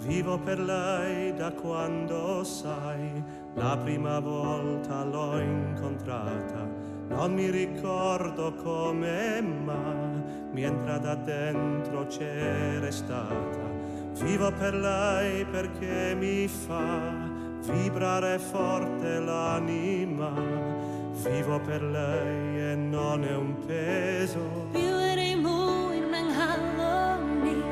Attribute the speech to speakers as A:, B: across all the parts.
A: Vivo per lei da quando, sai, la prima volta l'ho incontrata. Non mi ricordo come, ma mi entra da dentro, c'è restata. Vivo per lei perché mi fa vibrare forte l'anima. Vivo per lei e non è un peso.
B: Beauty moon ng halloween,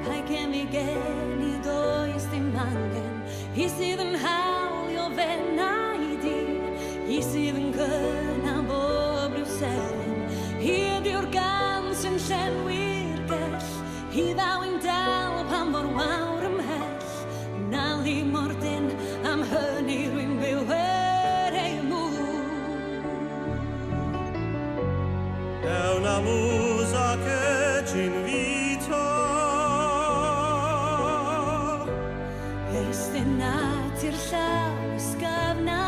B: pike mi geni do istimangen. Isiven hal yo venaidi, isiven kuna bo Bruxellen. Hier die organsen sen wirkes, hi thou in dal pan vor warm hes. Nali morten am honey rim beware mu.
A: È una musa che ci invita.
B: Este natir sa skavna.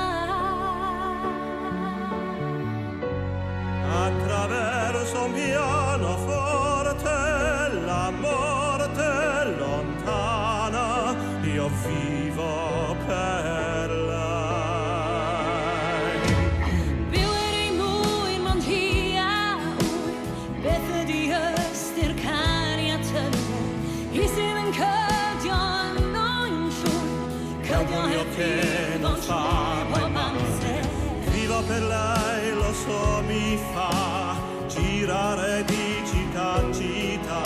A: Attraverso un pianoforte la morte lontana, io vivo per lei.
B: Beauty moon man hia ur, beth di öster karriaten. Isiven ködjan non sjur, ködjan
A: Io che non fa mai male. Vivo per lei, lo so, mi fa girare di città in città,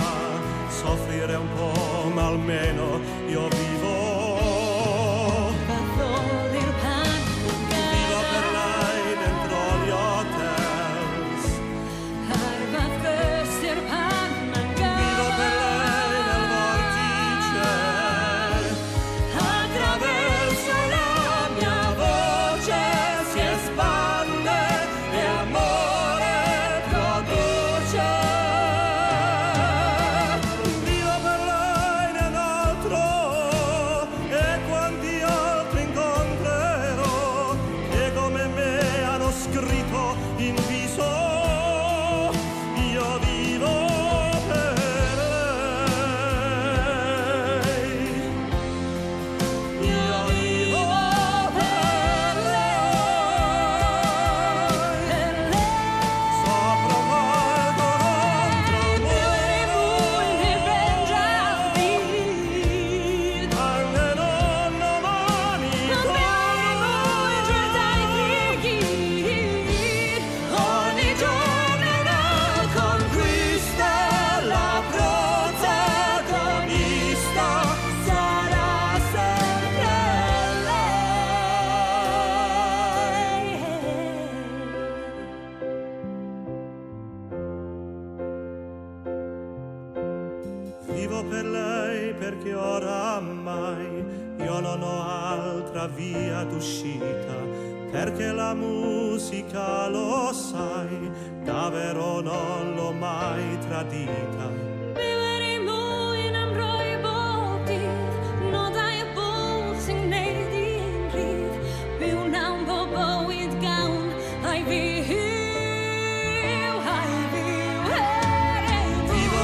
A: soffrire un po', ma almeno io vivo. Vivo per lei dentro gli hotels. Vivo per lei nel vortice. Attraverso la mia voce si espande e amore produce. Vivo per lei nell'altro e quanti altri incontrerò che come me hanno scritto in viso. Io vivo per lei. Io vivo per lei. Sopra un palco contro anche non domani ogni giorno è una conquista, la protagonista sarà sempre lei. Vivo per lei perché oramai io non ho altra via d'uscita, perché la musica, lo sai, davvero non l'ho mai tradita. Vivo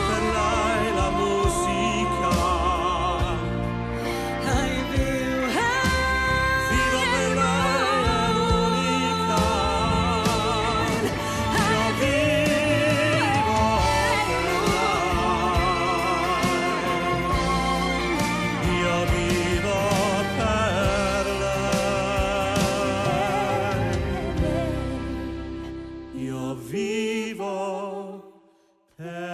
A: per lei la musica. Vivo per lei l'unica. Io vivo per lei. Io vivo per lei. Io vivo per